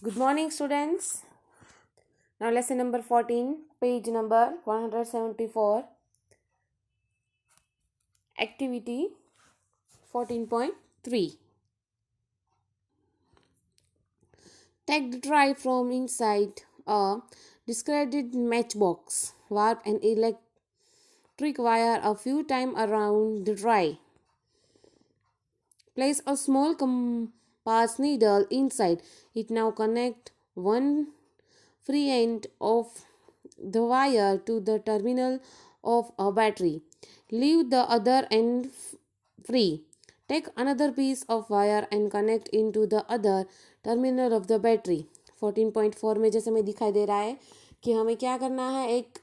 Good morning, students. Now, lesson number 14, page number 174, activity 14.3. Take the tray from inside a discarded matchbox. Warp an electric wire a few times around the tray. Place a small compass needle inside. It now connect one free end of the wire to the terminal of a battery. Leave the other end free. Take another piece of wire and connect into the other terminal of the battery. 14.4 में जैसे हमें दिखाई दे रहा है कि हमें क्या करना है, एक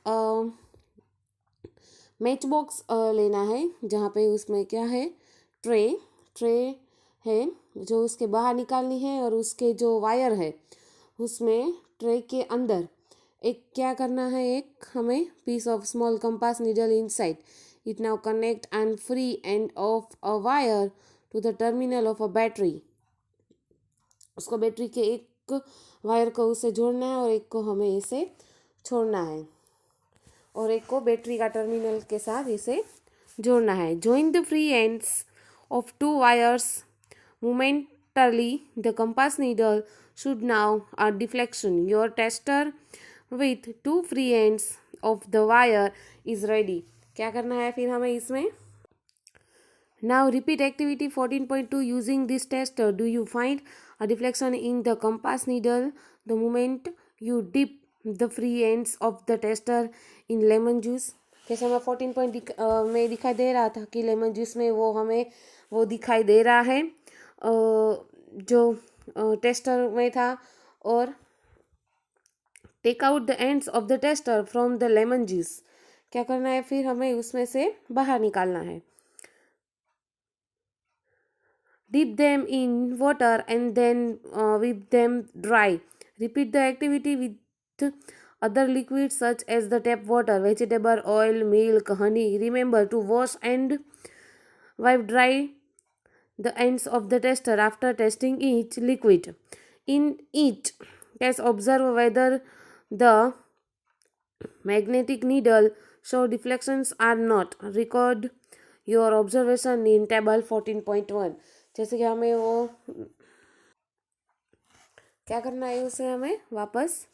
मैच बॉक्स लेना है जहाँ पे उसमें क्या है, ट्रे है जो उसके बाहर निकालनी है और उसके जो वायर है उसमें ट्रे के अंदर एक क्या करना है, एक हमें piece of small compass needle inside. It now connect and free end of a wire to the terminal of a battery. उसको बैटरी के एक वायर को उसे जोड़ना है और एक को हमें इसे छोड़ना है और एक को बैटरी का टर्मिनल के साथ इसे जोड़ना है. Join the free ends of two wires momentarily. The compass needle should now a deflection. Your tester with two free ends of the wire is ready. क्या करना है फिर हमें इसमें? Now repeat activity 14.2 using this tester. Do you find a deflection in the compass needle the moment you dip the free ends of the tester in lemon juice? जैसे हमें 14 में दिखाई दे रहा था कि लेमन जूस में वो हमें वो दिखाई दे रहा है जो टेस्टर में था. और take out the ends of the tester from the lemon juice. क्या करना है फिर हमें उसमें से बाहर निकालना है. Dip them in water and then whip them dry. Repeat the activity with other liquids such as the tap water, vegetable oil, milk, honey. Remember to wash and wipe dry the ends of the tester after testing each liquid. In each test, observe whether the magnetic needle show deflections or not. Record your observation in table 14.1. जैसे कि हमें वो क्या करना है, उसे हमें वापस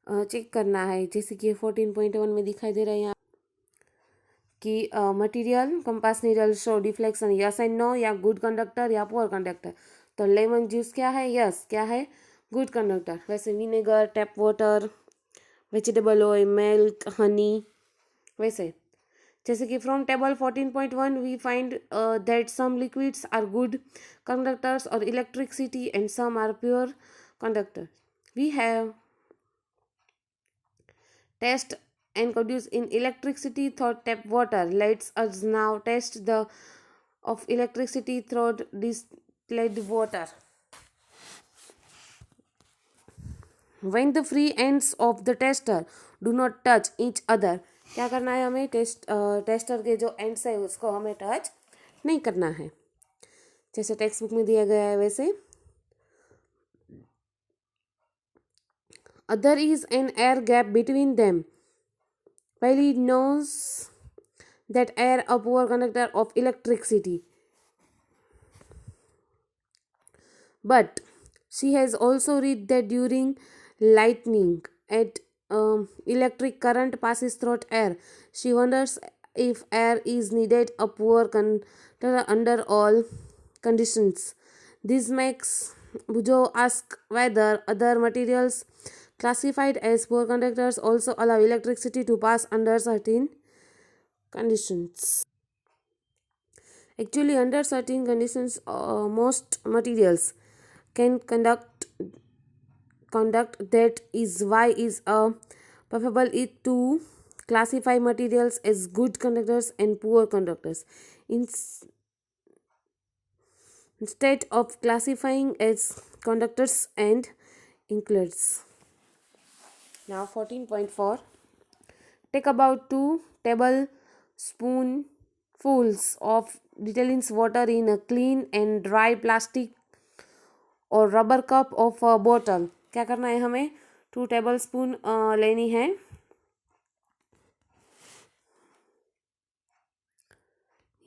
चेक करना है. जैसे कि 14.1 में दिखाई दे रहा है यहाँ कि material compass needle show deflection yes and no, या गुड कंडक्टर या पुअर कंडक्टर. तो लेमन जूस क्या है, यस. क्या है, गुड कंडक्टर. वैसे vinegar, tap water, vegetable oil, milk, honey. वैसे जैसे कि from table 14.1 we find that some liquids are good conductors और electricity and some are pure conductor. We have test and produce in electricity through tap water. Let's us now test the of electricity through distilled water. When the free ends of the tester do not touch each other. क्या करना है हमें, tester के जो ends है उसको हमें touch नहीं करना है. जैसे टेक्स्ट बुक में दिया गया है वैसे. There is an air gap between them. Bailey knows that air a poor conductor of electricity. But she has also read that during lightning at electric current passes through air. She wonders if air is needed a poor conductor under all conditions. This makes Bujo ask whether other materials classified as poor conductors also allow electricity to pass under certain conditions. Actually, under certain conditions, most materials can conduct. That is why is preferable it to classify materials as good conductors and poor conductors instead of classifying as conductors and includes. Now 14.4. Take about 2 tablespoonfuls of detergent water in a clean and dry plastic or rubber cup of a bottle. क्या करना है हमें, 2 table spoon लेनी है।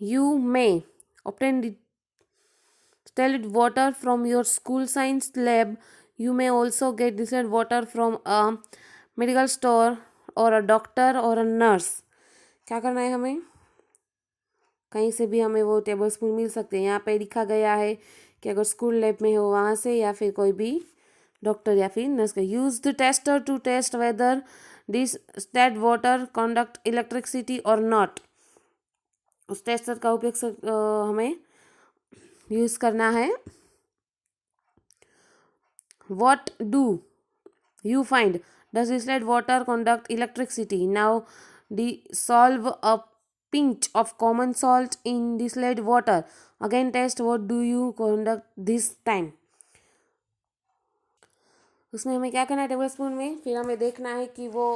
You may obtain distilled water from your school science lab. You may also get distilled water from a medical store or a doctor or a nurse. क्या करना है हमें, कहीं से भी हमें वो टेबल स्पून मिल सकते हैं। यहाँ पे लिखा गया है कि अगर स्कूल लैब में हो वहाँ से, या फिर कोई भी डॉक्टर या फिर नर्स का। Use the tester to test whether this state water conduct electricity or not. उस टेस्टर का उपयोग हमें यूज करना है। What do you find? Does distilled water conduct electricity? Now dissolve a pinch of common salt in distilled water. Again test what do you conduct this time. उसमें हमें क्या करना है टेबल स्पून में, फिर हमें देखना है कि वो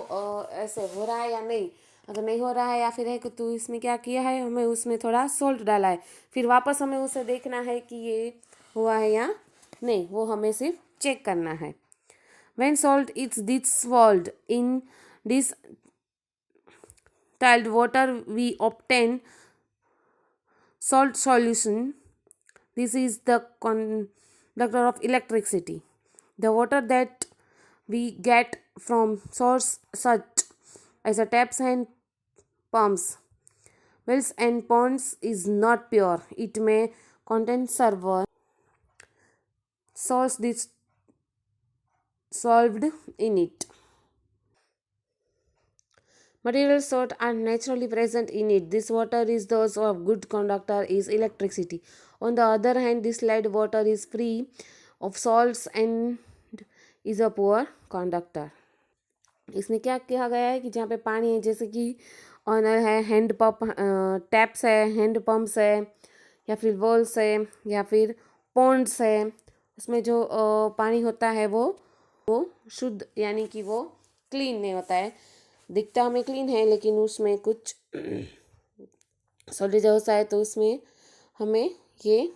ऐसे हो रहा है या नहीं। अगर नहीं हो रहा है या फिर है तो इसमें क्या किया है, हमें उसमें थोड़ा सॉल्ट डाला है। फिर वापस हमें उसे देखना है कि ये हुआ है या नहीं, वो हमें सिर्फ चेक करना है। When salt is dissolved in distilled water, we obtain salt solution. This is the conductor of electricity. The water that we get from source such as a taps and pumps, wells and ponds is not pure. It may contain sulfur salts dissolved in it. Materials salt are naturally present in it. This water is thus of good conductor is electricity. On the other hand, distilled water is free of salts and is a poor conductor. इसमें क्या किया गया है कि जहाँ पे पानी है, जैसे कि ऑनर है, हैंड पंप, टैप्स है, हैंड पंप्स है, या फिर वॉल्स है, या फिर पॉन्ड्स है, उसमें जो पानी होता है वो शुद्ध यानी कि वो क्लीन नहीं होता है। दिखता हमें क्लीन है लेकिन उसमें कुछ सॉल्ट होता है, तो उसमें हमें ये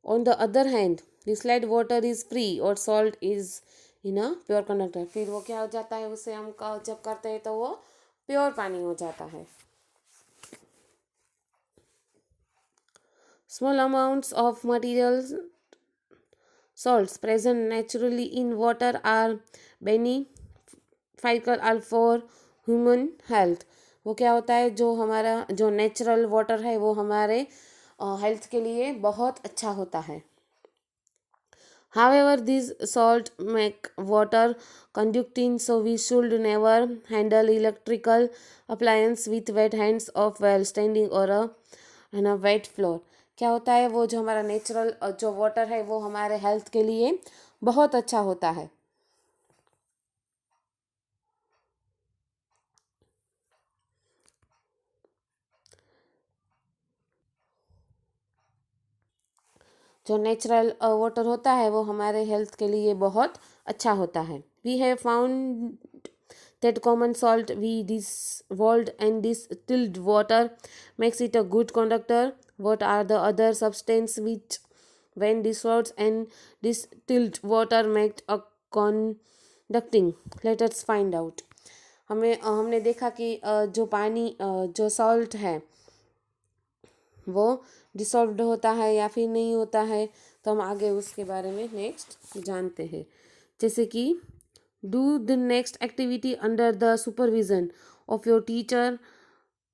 on the other hand distilled water is free और salt is in a pure conductor. फिर वो क्या हो जाता है, उसे हम जब करते हैं तो वो प्योर पानी हो जाता है। Small amounts of materials salts present naturally in water are beneficial for human health. वो क्या होता है, जो हमारा जो नेचुरल वाटर है वो हमारे हेल्थ के लिए बहुत अच्छा होता है। However, these salt make water conducting, so we should never handle electrical appliance with wet hands of while standing or a wet floor. क्या होता है, वो जो हमारा नेचुरल जो वाटर है वो हमारे हेल्थ के लिए बहुत अच्छा होता है। जो नेचुरल वाटर होता है वो हमारे हेल्थ के लिए बहुत अच्छा होता है। We have found that common salt we dissolved and distilled water makes it a good conductor. What are the other substances which when dissolved and distilled water make a conducting? Let us find out. हमने देखा कि जो पानी जो salt है वो dissolved होता है या फिर नहीं होता है, तो हम आगे उसके बारे में नेक्स्ट जानते हैं। जैसे कि do the next activity under the supervision of your teacher,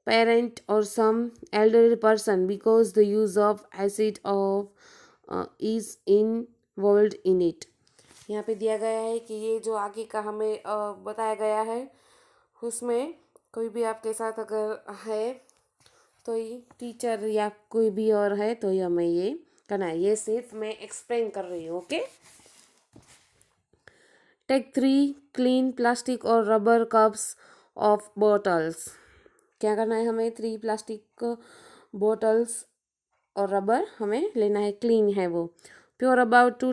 parent or some elderly person because the use of acid is involved in it. यहाँ पे दिया गया है कि ये जो आगे का हमें बताया गया है उसमें कोई भी आपके साथ अगर है तो ये टीचर या कोई भी और है तो ये हमें ये करना है। ये सिर्फ मैं एक्सप्लेन कर रही हूँ। ओके, टेक 3 क्लीन प्लास्टिक और रबर कप्स ऑफ बॉटल्स। क्या करना है हमें, 3 प्लास्टिक बॉटल्स और रबर हमें लेना है, क्लीन है वो। Pure about 2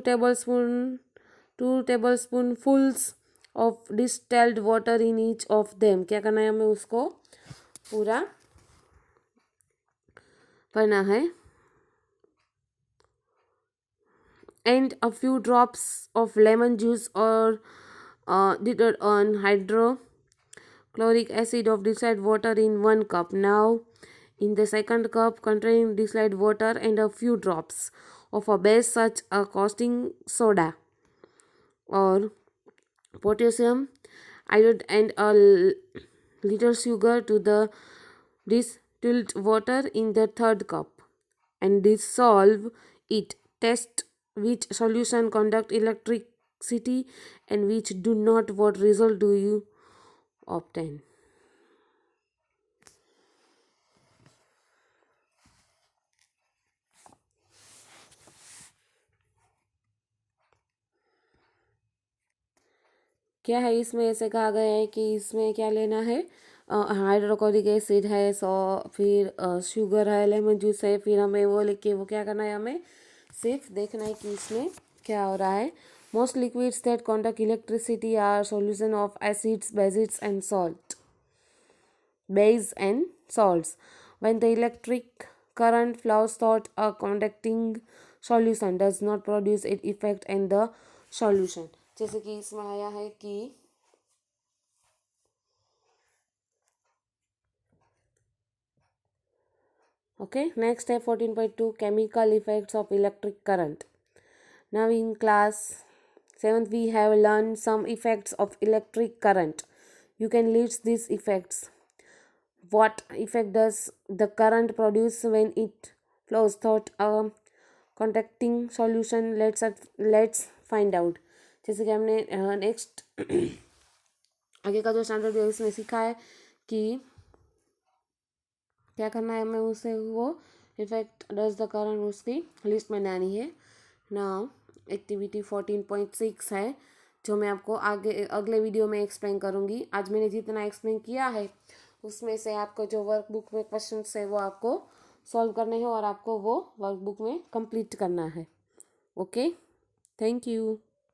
tablespoonfuls of distilled water in each of them. क्या करना है हमें, उसको पूरा करना है। and a few drops of lemon juice or diluted on hydrochloric acid of distilled water in 1 cup. Now, in the second cup containing distilled water and a few drops of a base such as caustic soda or potassium iodide and a little sugar to the distilled water in the third cup and dissolve it. Test which solution conduct electricity and which do not. What result do you obtain? क्या है इसमें ऐसे कहा गया है कि इसमें क्या लेना है, हाइड्रोक्लोरिक एसिड है, फिर शुगर है, लेमन जूस है, फिर हमें वो लेके वो क्या करना है, हमें सिर्फ देखना है कि इसमें क्या हो रहा है. Most liquids that conduct electricity are solution of acids bases and salt base and salts. When the electric current flows through a conducting solution does not produce its effect in the solution. जैसे कि इसमें आया है कि okay, next step 14.2 chemical effects of electric current. Now in class 7th we have learned some effects of electric current. You can list these effects. What effect does the current produce when it flows through a conducting solution? Let's find out. जैसे कि हमने next आगे का जो standard है उसमें सीखा है कि क्या करना है हमें, उससे वो इफेक्ट डज द करंट उसकी लिस्ट में आनी है. नाउ एक्टिविटी 14.6 है जो मैं आपको आगे अगले वीडियो में एक्सप्लेन करूँगी. आज मैंने जितना एक्सप्लेन किया है उसमें से आपको जो वर्कबुक में क्वेश्चन है वो आपको सॉल्व करने हैं और आपको वो वर्कबुक में कंप्लीट करना है. Okay, thank you.